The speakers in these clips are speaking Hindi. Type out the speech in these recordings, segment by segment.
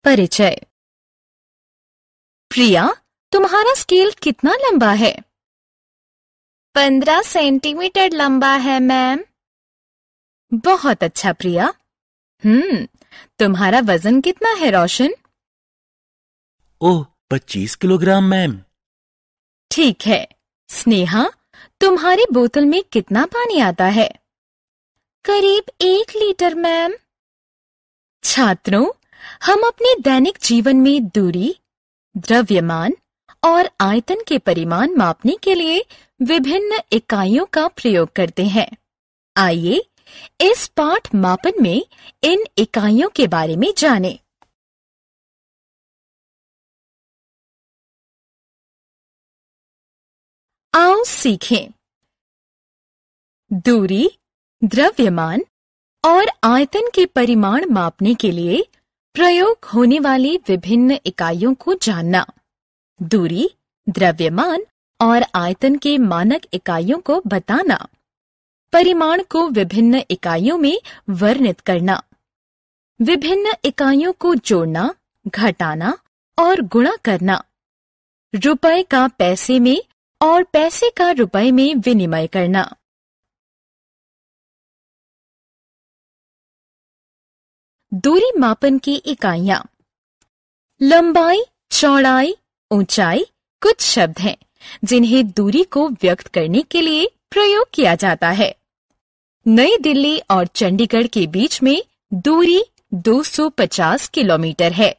परिचय। प्रिया, तुम्हारा स्केल कितना लंबा है? 15 सेंटीमीटर लंबा है मैम। बहुत अच्छा प्रिया। तुम्हारा वजन कितना है रोशन? ओह, 25 किलोग्राम मैम। ठीक है। स्नेहा, तुम्हारी बोतल में कितना पानी आता है? करीब 1 लीटर मैम। छात्रों, हम अपने दैनिक जीवन में दूरी, द्रव्यमान और आयतन के परिमाण मापने के लिए विभिन्न इकाइयों का प्रयोग करते हैं। आइए इस पाठ मापन में इन इकाइयों के बारे में जानें। आओ सीखें। दूरी, द्रव्यमान और आयतन के परिमाण मापने के लिए प्रयोग होने वाली विभिन्न इकाइयों को जानना। दूरी, द्रव्यमान और आयतन के मानक इकाइयों को बताना। परिमाण को विभिन्न इकाइयों में वर्णित करना। विभिन्न इकाइयों को जोड़ना, घटाना और गुणा करना। रुपए का पैसे में और पैसे का रुपए में विनिमय करना। दूरी मापन की इकाइयां। लंबाई, चौड़ाई, ऊंचाई कुछ शब्द हैं जिन्हें दूरी को व्यक्त करने के लिए प्रयोग किया जाता है। नई दिल्ली और चंडीगढ़ के बीच में दूरी 250 किलोमीटर है।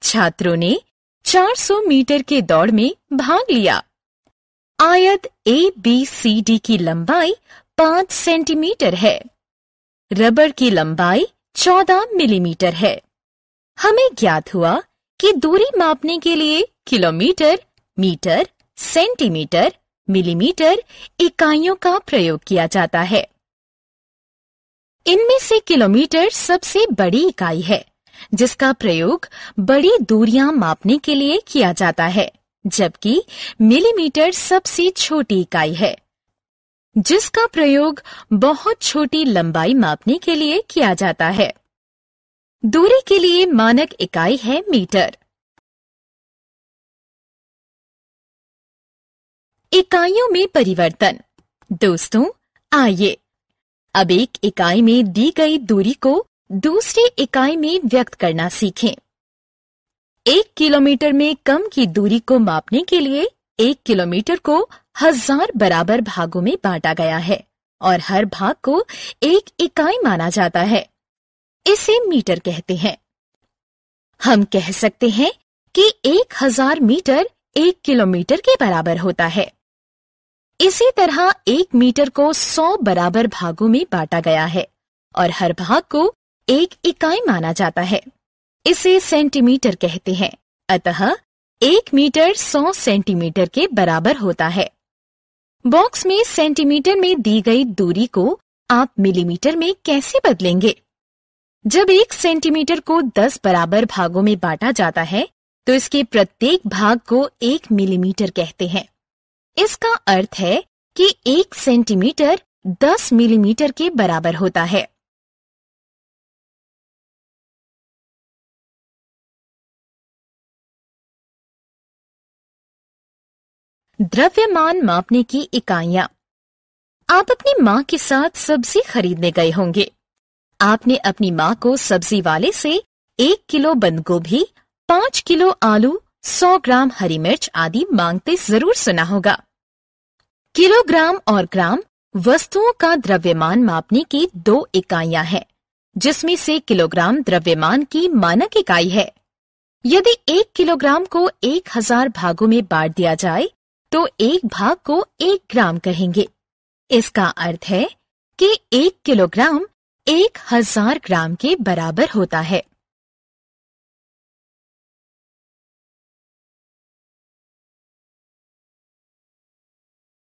छात्रों ने 400 मीटर के दौड़ में भाग लिया। आयत ABCD की लंबाई 5 सेंटीमीटर है। रबर की लंबाई 14 मिलीमीटर है। हमें ज्ञात हुआ कि दूरी मापने के लिए किलोमीटर, मीटर, सेंटीमीटर, मिलीमीटर इकाइयों का प्रयोग किया जाता है। इनमें से किलोमीटर सबसे बड़ी इकाई है, जिसका प्रयोग बड़ी दूरियां मापने के लिए किया जाता है, जबकि मिलीमीटर सबसे छोटी इकाई है, जिसका प्रयोग बहुत छोटी लंबाई मापने के लिए किया जाता है। दूरी के लिए मानक इकाई है मीटर। इकाइयों में परिवर्तन। दोस्तों, आइए अब एक इकाई में दी गई दूरी को दूसरी इकाई में व्यक्त करना सीखें। 1 किलोमीटर में कम की दूरी को मापने के लिए 1 किलोमीटर को 1000 बराबर भागों में बांटा गया है और हर भाग को एक इकाई माना जाता है। इसे मीटर कहते हैं। हम कह सकते हैं कि 1000 मीटर 1 किलोमीटर के बराबर होता है। इसी तरह 1 मीटर को 100 बराबर भागों में बांटा गया है और हर भाग को एक इकाई माना जाता है। इसे सेंटीमीटर कहते हैं। अतः 1 मीटर 100 सेंटीमीटर के बराबर होता है। बॉक्स में सेंटीमीटर में दी गई दूरी को आप मिलीमीटर में कैसे बदलेंगे? जब 1 सेंटीमीटर को 10 बराबर भागों में बांटा जाता है, तो इसके प्रत्येक भाग को 1 मिलीमीटर कहते हैं। इसका अर्थ है कि 1 सेंटीमीटर 10 मिलीमीटर के बराबर होता है। द्रव्यमान मापने की इकाइयां। आप अपनी माँ के साथ सब्जी खरीदने गए होंगे। आपने अपनी माँ को सब्जी वाले से 1 किलो बंद गोभी, 5 किलो आलू, 100 ग्राम हरी मिर्च आदि मांगते जरूर सुना होगा। किलोग्राम और ग्राम वस्तुओं का द्रव्यमान मापने की 2 इकाइयां हैं, जिसमें से किलोग्राम द्रव्यमान की मानक इकाई है। यदि 1 किलोग्राम को 1000 भागों में बांट दिया जाए, तो एक भाग को 1 ग्राम कहेंगे। इसका अर्थ है कि 1 किलोग्राम 1000 ग्राम के बराबर होता है।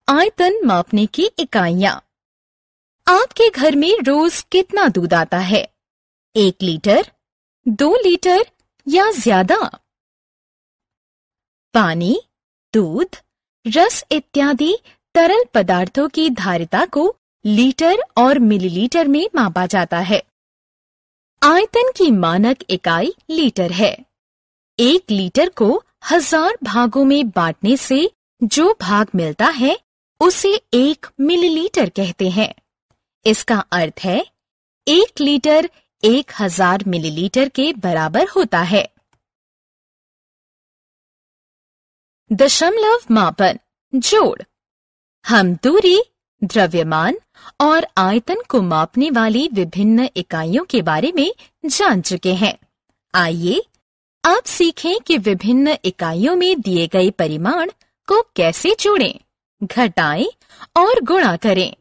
आयतन मापने की इकाइयां। आपके घर में रोज कितना दूध आता है? 1 लीटर, 2 लीटर या ज्यादा? पानी, दूध, रस इत्यादि तरल पदार्थों की धारिता को लीटर और मिलीलीटर में मापा जाता है। आयतन की मानक इकाई लीटर है। 1 लीटर को 1000 भागों में बांटने से जो भाग मिलता है उसे 1 मिलीलीटर कहते हैं। इसका अर्थ है 1 लीटर 1000 मिलीलीटर के बराबर होता है। दशमलव मापन जोड़। हम दूरी, द्रव्यमान और आयतन को मापने वाली विभिन्न इकाइयों के बारे में जान चुके हैं। आइए अब सीखें कि विभिन्न इकाइयों में दिए गए परिमाण को कैसे जोड़ें, घटाएं और गुणा करें।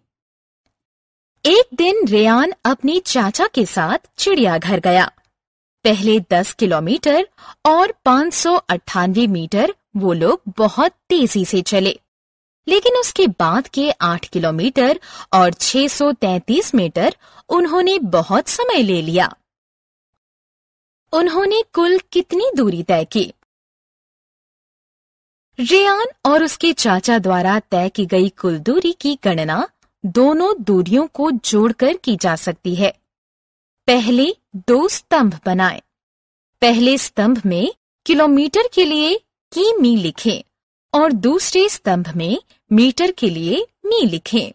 एक दिन रेयान अपने चाचा के साथ चिड़ियाघर गया। पहले 10 किलोमीटर और 598 मीटर वो लोग बहुत तेजी से चले, लेकिन उसके बाद के 8 किलोमीटर और 633 मीटर उन्होंने बहुत समय ले लिया। उन्होंने कुल कितनी दूरी तय की? रेयान और उसके चाचा द्वारा तय की गई कुल दूरी की गणना दोनों दूरियों को जोड़कर की जा सकती है। पहले 2 स्तंभ बनाएं। पहले स्तंभ में किलोमीटर के लिए किमी लिखें और दूसरे स्तंभ में मीटर के लिए मी लिखें।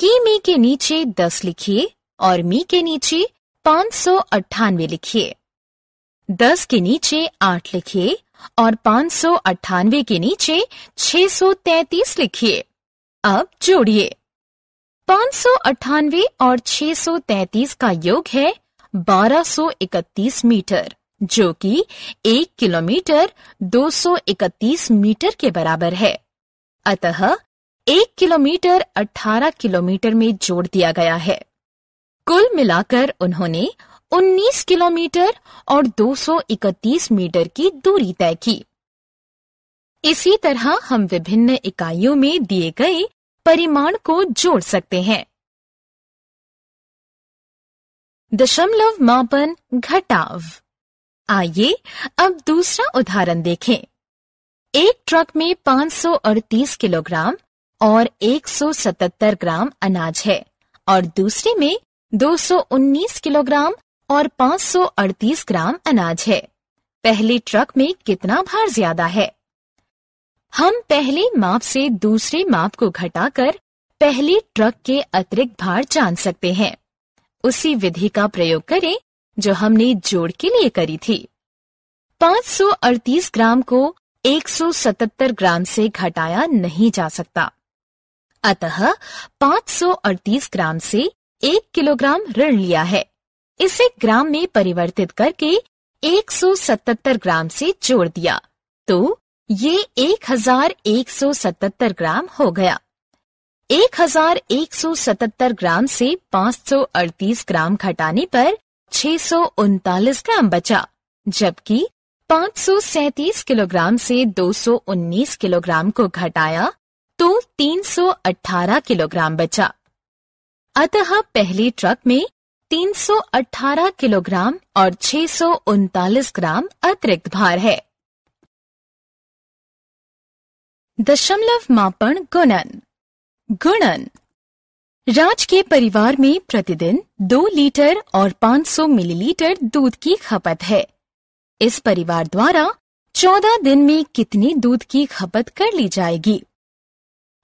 किमी के नीचे 10 लिखिए और मी के नीचे 598 लिखिए। 10 के नीचे 8 लिखिए और 598 के नीचे 633 लिखिए। अब जोड़िए। 598 और 633 का योग है 1231 मीटर, जो कि 1 किलोमीटर 231 मीटर के बराबर है। अतः 1 किलोमीटर 18 किलोमीटर में जोड़ दिया गया है। कुल मिलाकर उन्होंने 19 किलोमीटर और 231 मीटर की दूरी तय की। इसी तरह हम विभिन्न इकाइयों में दिए गए परिमाण को जोड़ सकते हैं। दशमलव मापन घटाव। आइए अब दूसरा उदाहरण देखें। एक ट्रक में 538 किलोग्राम और 177 ग्राम अनाज है और दूसरे में 219 किलोग्राम और 538 ग्राम अनाज है। पहले ट्रक में कितना भार ज्यादा है? हम पहले माप से दूसरे माप को घटाकर पहले ट्रक के अतिरिक्त भार जान सकते हैं। उसी विधि का प्रयोग करें जो हमने जोड़ के लिए करी थी। 538 ग्राम को 177 ग्राम से घटाया नहीं जा सकता। अतः 538 ग्राम से 1 किलोग्राम ऋण लिया है। इसे ग्राम में परिवर्तित करके 177 ग्राम से जोड़ दिया तो ये 1177 ग्राम हो गया। 1177 ग्राम से 538 ग्राम घटाने पर 639 ग्राम बचा, जबकि 537 किलोग्राम से 219 किलोग्राम को घटाया तो 318 किलोग्राम बचा। अतः पहले ट्रक में 318 किलोग्राम और 639 ग्राम अतिरिक्त भार है। दशमलव मापन गुणन। गुणन। राज के परिवार में प्रतिदिन 2 लीटर और 500 मिलीलीटर दूध की खपत है। इस परिवार द्वारा 14 दिन में कितनी दूध की खपत कर ली जाएगी?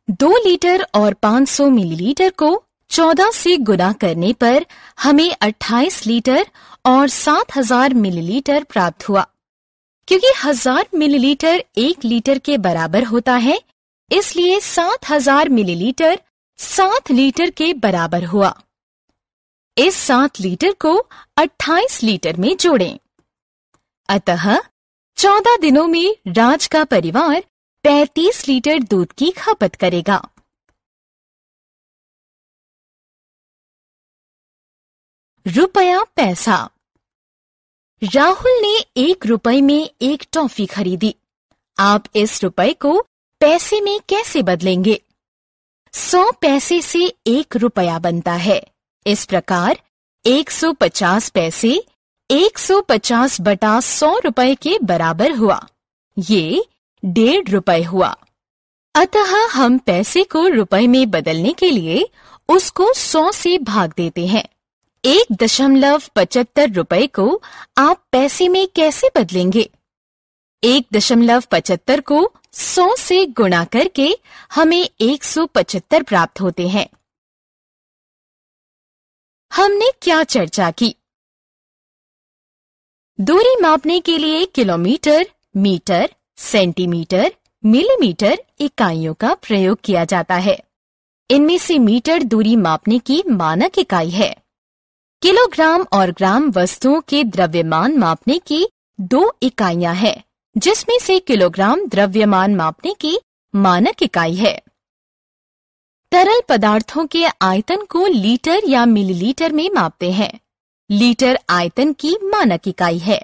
2 लीटर और 500 मिलीलीटर को 14 से गुणा करने पर हमें 28 लीटर और 7000 मिलीलीटर प्राप्त हुआ। क्योंकि 1000 मिलीलीटर 1 लीटर के बराबर होता है, इसलिए 7000 मिलीलीटर 7 लीटर के बराबर हुआ। इस 7 लीटर को 28 लीटर में जोड़ें। अतः 14 दिनों में राज का परिवार 35 लीटर दूध की खपत करेगा। रुपया पैसा। राहुल ने 1 रुपए में एक टॉफी खरीदी। आप इस रुपए को पैसे में कैसे बदलेंगे? 100 पैसे से 1 रुपया बनता है। इस प्रकार 150 पैसे 150 बटा 100 रुपए के बराबर हुआ। ये 1.5 रुपए हुआ। अतः हम पैसे को रुपए में बदलने के लिए उसको 100 से भाग देते हैं। 1.75 रुपए को आप पैसे में कैसे बदलेंगे? 1.75 को 100 से गुणा करके हमें 175 प्राप्त होते हैं। हमने क्या चर्चा की? दूरी मापने के लिए किलोमीटर, मीटर, सेंटीमीटर, मिलीमीटर इकाइयों का प्रयोग किया जाता है। इनमें से मीटर दूरी मापने की मानक इकाई है। किलोग्राम और ग्राम वस्तुओं के द्रव्यमान मापने की 2 इकाइयां हैं, जिसमें से किलोग्राम द्रव्यमान मापने की मानक इकाई है। तरल पदार्थों के आयतन को लीटर या मिलीलीटर में मापते हैं। लीटर आयतन की मानक इकाई है।